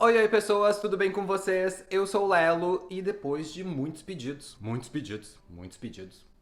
Oi, oi pessoas, tudo bem com vocês? Eu sou o Lelo e depois de muitos pedidos,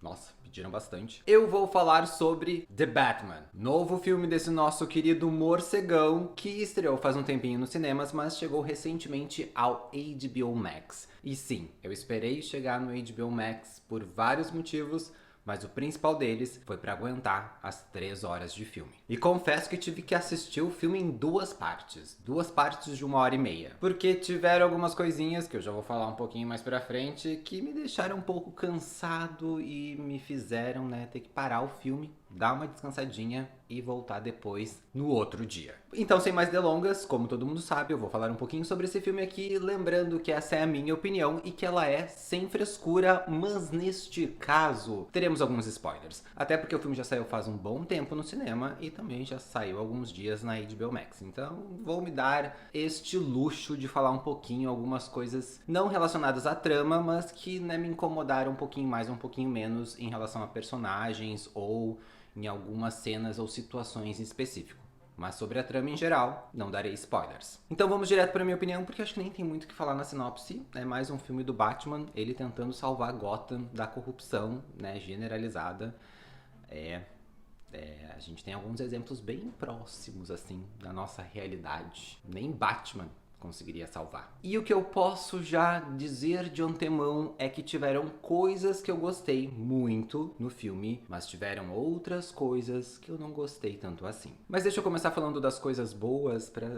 nossa, pediram bastante, eu vou falar sobre The Batman, novo filme desse nosso querido morcegão que estreou faz um tempinho nos cinemas, mas chegou recentemente ao HBO Max. E sim, eu esperei chegar no HBO Max por vários motivos, mas o principal deles foi pra aguentar as 3 horas de filme. E confesso que tive que assistir o filme em duas partes de 1h30, porque tiveram algumas coisinhas que eu já vou falar um pouquinho mais pra frente que me deixaram um pouco cansado e me fizeram, ter que parar o filme, dar uma descansadinha e voltar depois no outro dia. Então, sem mais delongas, como todo mundo sabe, eu vou falar um pouquinho sobre esse filme aqui, lembrando que essa é a minha opinião e que ela é sem frescura, mas neste caso teremos alguns spoilers. Até porque o filme já saiu faz um bom tempo no cinema e também já saiu alguns dias na HBO Max. Então, vou me dar este luxo de falar um pouquinho algumas coisas não relacionadas à trama, mas que me incomodaram um pouquinho mais, um pouquinho menos em relação a personagens ou em algumas cenas ou situações em específico. Mas sobre a trama em geral, não darei spoilers. Então vamos direto para minha opinião, porque acho que nem tem muito o que falar na sinopse. É mais um filme do Batman, ele tentando salvar Gotham da corrupção, generalizada. A gente tem alguns exemplos bem próximos, assim, da nossa realidade. Nem Batman conseguiria salvar. E o que eu posso já dizer de antemão é que tiveram coisas que eu gostei muito no filme, mas tiveram outras coisas que eu não gostei tanto assim. Mas deixa eu começar falando das coisas boas pra,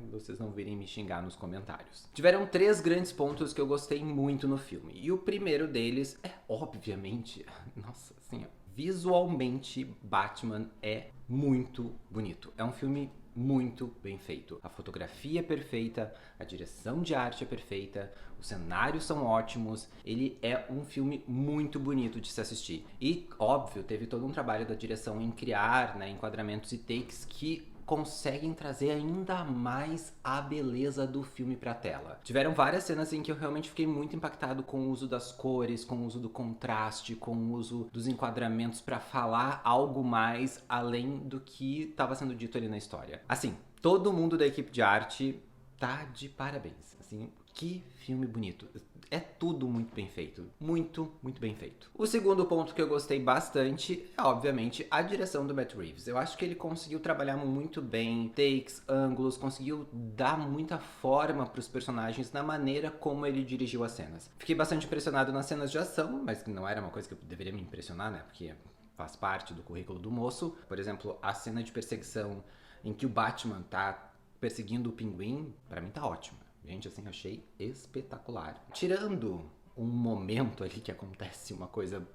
vocês não virem me xingar nos comentários. Tiveram 3 grandes pontos que eu gostei muito no filme. E o primeiro deles é, obviamente, nossa senhora, visualmente Batman é muito bonito. É um filme muito bem feito. A fotografia é perfeita, a direção de arte é perfeita, os cenários são ótimos, ele é um filme muito bonito de se assistir. E, óbvio, teve todo um trabalho da direção em criar enquadramentos e takes que conseguem trazer ainda mais a beleza do filme pra tela. Tiveram várias cenas em que eu realmente fiquei muito impactado com o uso das cores, com o uso do contraste, com o uso dos enquadramentos pra falar algo mais além do que estava sendo dito ali na história. Assim, todo mundo da equipe de arte tá de parabéns. Assim, que filme bonito. É tudo muito bem feito. Muito, muito bem feito. O segundo ponto que eu gostei bastante é, obviamente, a direção do Matt Reeves. Eu acho que ele conseguiu trabalhar muito bem takes, ângulos, conseguiu dar muita forma para os personagens na maneira como ele dirigiu as cenas. Fiquei bastante impressionado nas cenas de ação, mas que não era uma coisa que deveria me impressionar, porque faz parte do currículo do moço. Por exemplo, a cena de perseguição em que o Batman tá perseguindo o Pinguim, pra mim tá ótima. Gente, assim, achei espetacular. Tirando um momento ali que acontece uma coisa,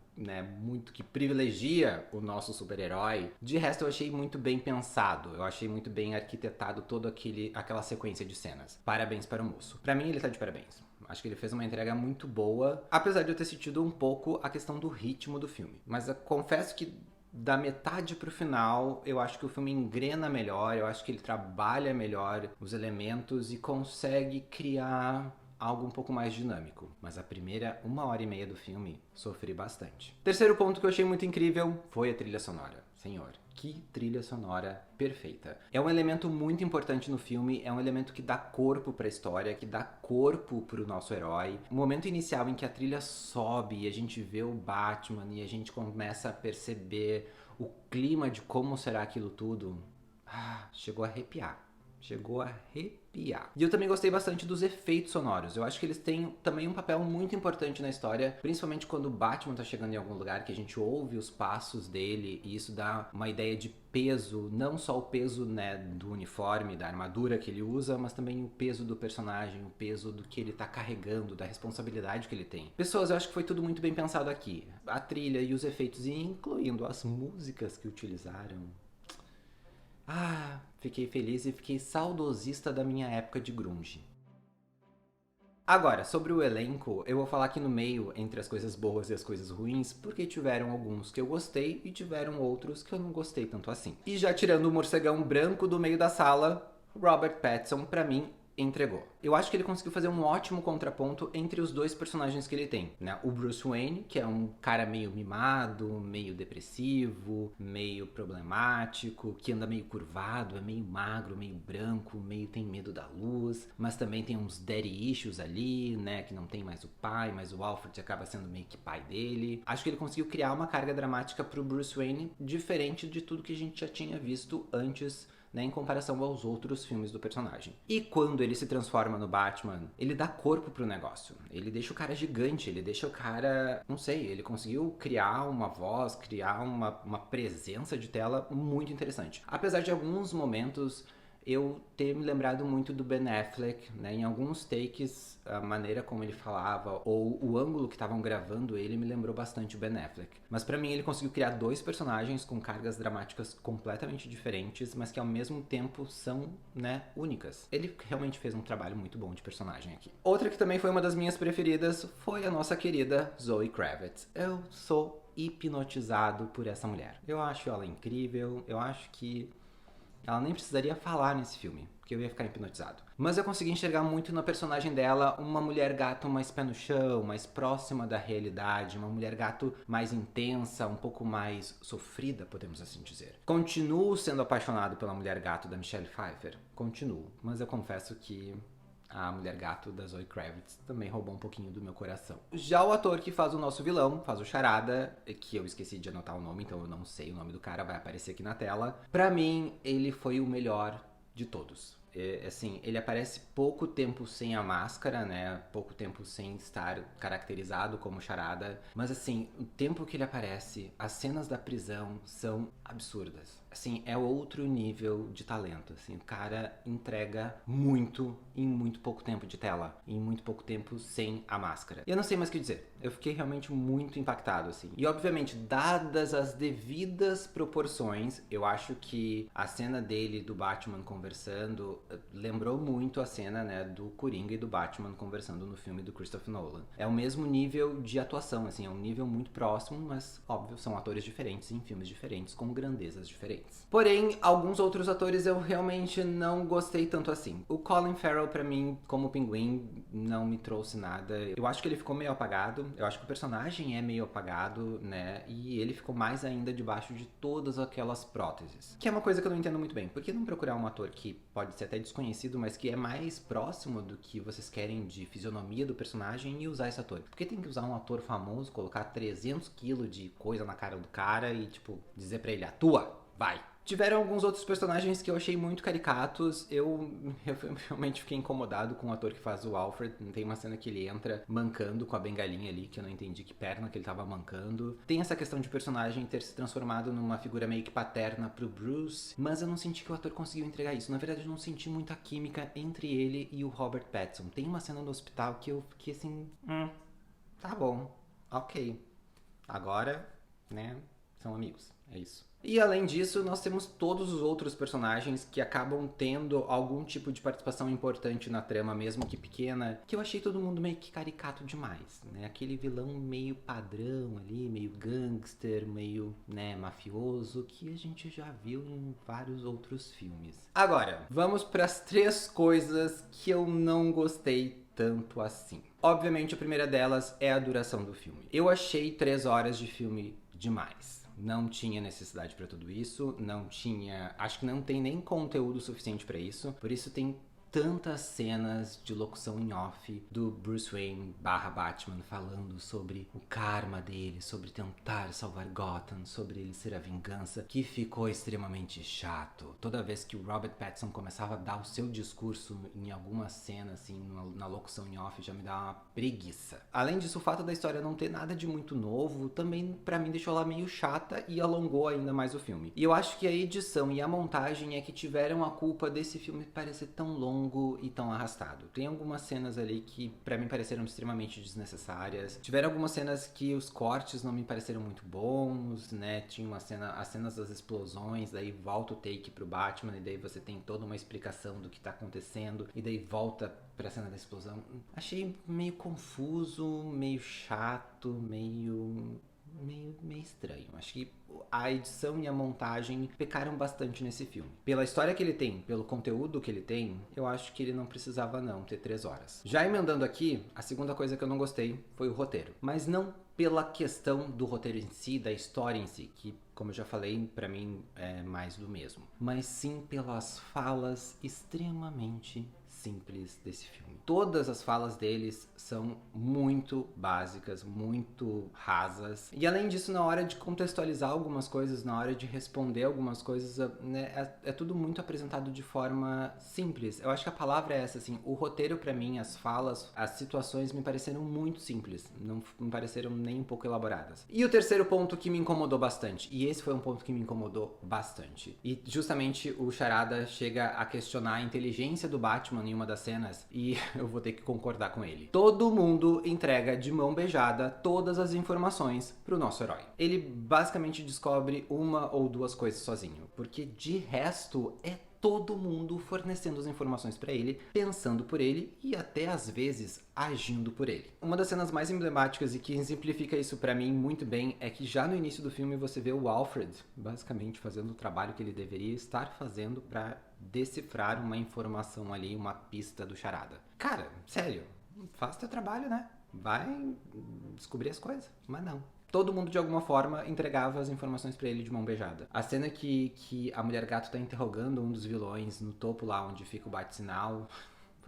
muito que privilegia o nosso super-herói, de resto eu achei muito bem pensado, eu achei muito bem arquitetado toda aquela sequência de cenas. Parabéns para o moço. Pra mim, ele tá de parabéns. Acho que ele fez uma entrega muito boa, apesar de eu ter sentido um pouco a questão do ritmo do filme. Mas eu confesso que da metade pro final, eu acho que o filme engrena melhor, eu acho que ele trabalha melhor os elementos e consegue criar algo um pouco mais dinâmico. Mas a primeira 1h30 do filme, sofri bastante. Terceiro ponto que eu achei muito incrível foi a trilha sonora. Senhor, que trilha sonora perfeita. É um elemento muito importante no filme, é um elemento que dá corpo pra história, que dá corpo pro nosso herói. O momento inicial em que a trilha sobe e a gente vê o Batman e a gente começa a perceber o clima de como será aquilo tudo, chegou a arrepiar. Chegou a arrepiar. E eu também gostei bastante dos efeitos sonoros. Eu acho que eles têm também um papel muito importante na história, principalmente quando o Batman tá chegando em algum lugar, que a gente ouve os passos dele, e isso dá uma ideia de peso, não só o peso do uniforme, da armadura que ele usa, mas também o peso do personagem, o peso do que ele tá carregando, da responsabilidade que ele tem. Pessoas, eu acho que foi tudo muito bem pensado aqui. A trilha e os efeitos, incluindo as músicas que utilizaram. Fiquei feliz e fiquei saudosista da minha época de grunge. Agora, sobre o elenco, eu vou falar aqui no meio, entre as coisas boas e as coisas ruins, porque tiveram alguns que eu gostei e tiveram outros que eu não gostei tanto assim. E já tirando o morcegão branco do meio da sala, Robert Pattinson, pra mim, entregou. Eu acho que ele conseguiu fazer um ótimo contraponto entre os dois personagens que ele tem, né? O Bruce Wayne, que é um cara meio mimado, meio depressivo, meio problemático, que anda meio curvado, é meio magro, meio branco, meio tem medo da luz, mas também tem uns daddy issues ali, né? Que não tem mais o pai, mas o Alfred acaba sendo meio que pai dele. Acho que ele conseguiu criar uma carga dramática pro Bruce Wayne diferente de tudo que a gente já tinha visto antes, né, em comparação aos outros filmes do personagem. E quando ele se transforma no Batman, ele dá corpo pro negócio. Ele deixa o cara gigante, ele deixa o cara... Não sei, ele conseguiu criar uma voz, criar uma presença de tela muito interessante. Apesar de alguns momentos eu ter me lembrado muito do Ben Affleck, né? Em alguns takes, a maneira como ele falava ou o ângulo que estavam gravando ele me lembrou bastante o Ben Affleck. Mas pra mim ele conseguiu criar dois personagens com cargas dramáticas completamente diferentes, mas que ao mesmo tempo são, né, únicas. Ele realmente fez um trabalho muito bom de personagem aqui. Outra que também foi uma das minhas preferidas foi a nossa querida Zoe Kravitz. Eu sou hipnotizado por essa mulher. Eu acho ela incrível, eu acho que ela nem precisaria falar nesse filme, porque eu ia ficar hipnotizado. Mas eu consegui enxergar muito na personagem dela uma mulher gato mais pé no chão, mais próxima da realidade, uma mulher gato mais intensa, um pouco mais sofrida, podemos assim dizer. Continuo sendo apaixonado pela mulher gato da Michelle Pfeiffer, continuo, mas eu confesso que a mulher gato da Zoe Kravitz também roubou um pouquinho do meu coração. Já o ator que faz o nosso vilão, faz o Charada, que eu esqueci de anotar o nome, então eu não sei o nome do cara, vai aparecer aqui na tela. Pra mim, ele foi o melhor de todos. Assim, ele aparece pouco tempo sem a máscara, né? Pouco tempo sem estar caracterizado como Charada. Mas assim, o tempo que ele aparece, as cenas da prisão são absurdas. Assim, é outro nível de talento, assim. O cara entrega muito em muito pouco tempo de tela. Em muito pouco tempo sem a máscara. E eu não sei mais o que dizer. Eu fiquei realmente muito impactado, assim. E obviamente, dadas as devidas proporções, eu acho que a cena dele, do Batman conversando, lembrou muito a cena, né, do Coringa e do Batman conversando no filme do Christopher Nolan. É o mesmo nível de atuação, assim, é um nível muito próximo, mas, óbvio, são atores diferentes em filmes diferentes, com grandezas diferentes. Porém, alguns outros atores eu realmente não gostei tanto assim. O Colin Farrell, pra mim, como Pinguim, não me trouxe nada. Eu acho que ele ficou meio apagado, eu acho que o personagem é meio apagado, né, e ele ficou mais ainda debaixo de todas aquelas próteses. Que é uma coisa que eu não entendo muito bem. Por que não procurar um ator que pode ser até desconhecido, mas que é mais próximo do que vocês querem de fisionomia do personagem e usar esse ator? Por que tem que usar um ator famoso, colocar 300 quilos de coisa na cara do cara e, tipo, dizer pra ele, atua, vai? Tiveram alguns outros personagens que eu achei muito caricatos. Eu realmente fiquei incomodado com o ator que faz o Alfred. Tem uma cena que ele entra mancando com a bengalinha ali, que eu não entendi que perna que ele tava mancando. Tem essa questão de personagem ter se transformado numa figura meio que paterna pro Bruce, mas eu não senti que o ator conseguiu entregar isso. Na verdade, eu não senti muita química entre ele e o Robert Pattinson. Tem uma cena no hospital que eu fiquei assim, tá bom, ok. Agora, né, são amigos, é isso. E além disso, nós temos todos os outros personagens que acabam tendo algum tipo de participação importante na trama, mesmo que pequena, que eu achei todo mundo meio que caricato demais, né? Aquele vilão meio padrão ali, meio gangster, meio, né, mafioso, que a gente já viu em vários outros filmes. Agora, vamos para as 3 coisas que eu não gostei tanto assim. Obviamente, a primeira delas é a duração do filme. Eu achei 3 horas de filme demais. Não tinha necessidade pra tudo isso, não tinha... Acho que não tem nem conteúdo suficiente pra isso, por isso tem tantas cenas de locução em off do Bruce Wayne barra Batman falando sobre o karma dele, sobre tentar salvar Gotham, sobre ele ser a vingança, que ficou extremamente chato. Toda vez que o Robert Pattinson começava a dar o seu discurso em alguma cena, assim, na locução em off, já me dá uma preguiça. Além disso, o fato da história não ter nada de muito novo, também pra mim deixou ela meio chata e alongou ainda mais o filme. E eu acho que a edição e a montagem é que tiveram a culpa desse filme parecer tão longo e tão arrastado. Tem algumas cenas ali que pra mim pareceram extremamente desnecessárias. Tiveram algumas cenas que os cortes não me pareceram muito bons, né? Tinha uma cena, as cenas das explosões, daí volta o take pro Batman e daí você tem toda uma explicação do que tá acontecendo e daí volta pra cena da explosão. Achei meio confuso, meio chato, meio... meio estranho. Acho que a edição e a montagem pecaram bastante nesse filme. Pela história que ele tem, pelo conteúdo que ele tem, eu acho que ele não precisava não ter 3 horas. Já emendando aqui, a segunda coisa que eu não gostei foi o roteiro. Mas não pela questão do roteiro em si, da história em si, que, como eu já falei, pra mim é mais do mesmo. Mas sim pelas falas extremamente simples desse filme. Todas as falas deles são muito básicas, muito rasas. E além disso, na hora de contextualizar algumas coisas, na hora de responder algumas coisas, né, é tudo muito apresentado de forma simples. Eu acho que a palavra é essa, assim, o roteiro pra mim, as falas, as situações me pareceram muito simples, não me pareceram nem um pouco elaboradas. E o terceiro ponto que me incomodou bastante, e esse foi um ponto que me incomodou bastante, e justamente o Charada chega a questionar a inteligência do Batman em uma das cenas, e eu vou ter que concordar com ele. Todo mundo entrega de mão beijada todas as informações pro nosso herói. Ele basicamente descobre uma ou duas coisas sozinho, porque de resto é todo mundo fornecendo as informações pra ele, pensando por ele e até às vezes agindo por ele. Uma das cenas mais emblemáticas e que exemplifica isso pra mim muito bem é que já no início do filme você vê o Alfred basicamente fazendo o trabalho que ele deveria estar fazendo pra decifrar uma informação ali, uma pista do Charada. Cara, sério, faz teu trabalho, né? Vai descobrir as coisas, mas não. Todo mundo, de alguma forma, entregava as informações pra ele de mão beijada. A cena que a Mulher Gato tá interrogando um dos vilões no topo lá onde fica o bate-sinal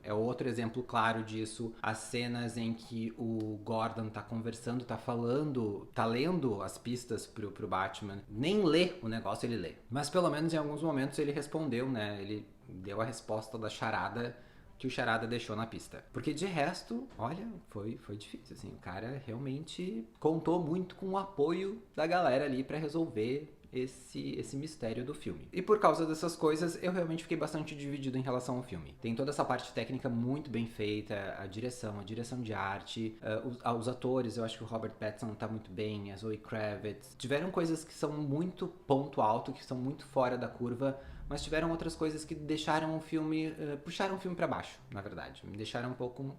é outro exemplo claro disso. As cenas em que o Gordon tá conversando, tá falando, tá lendo as pistas pro Batman. Nem lê o negócio, ele lê. Mas pelo menos em alguns momentos ele respondeu, né? Ele deu a resposta da charada que o Charada deixou na pista. Porque de resto, olha, foi difícil, assim. O cara realmente contou muito com o apoio da galera ali pra resolver esse mistério do filme. E por causa dessas coisas, eu realmente fiquei bastante dividido em relação ao filme. Tem toda essa parte técnica muito bem feita, a direção de arte, os atores, eu acho que o Robert Pattinson tá muito bem, a Zoe Kravitz. Tiveram coisas que são muito ponto alto, que são muito fora da curva, mas tiveram outras coisas que deixaram o filme, puxaram o filme pra baixo, na verdade. Me deixaram um pouco,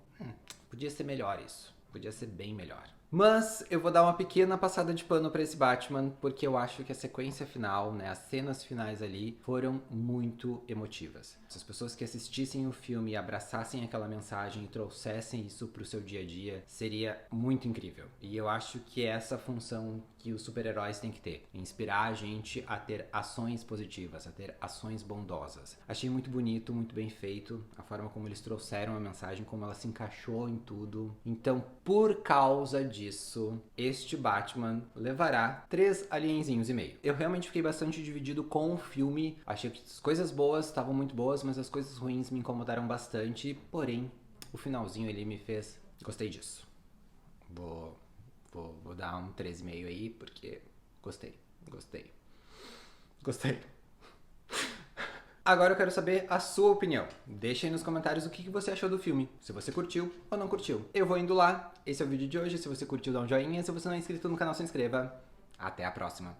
podia ser melhor isso, podia ser bem melhor. Mas eu vou dar uma pequena passada de pano pra esse Batman, porque eu acho que a sequência final, né, as cenas finais ali, foram muito emotivas. Se as pessoas que assistissem o filme e abraçassem aquela mensagem e trouxessem isso pro seu dia a dia, seria muito incrível. E eu acho que é essa função que os super-heróis têm que ter. Inspirar a gente a ter ações positivas, a ter ações bondosas. Achei muito bonito, muito bem feito, a forma como eles trouxeram a mensagem, como ela se encaixou em tudo. Então, por causa disso, este Batman levará 3 alienzinhos e meio. Eu realmente fiquei bastante dividido com o filme. Achei que as coisas boas estavam muito boas, mas as coisas ruins me incomodaram bastante. Porém, o finalzinho ele me fez... Gostei disso. Vou dar um 3,5 aí, porque gostei. Agora eu quero saber a sua opinião. Deixa aí nos comentários o que você achou do filme. Se você curtiu ou não curtiu. Eu vou indo lá. Esse é o vídeo de hoje. Se você curtiu, dá um joinha. Se você não é inscrito no canal, se inscreva. Até a próxima.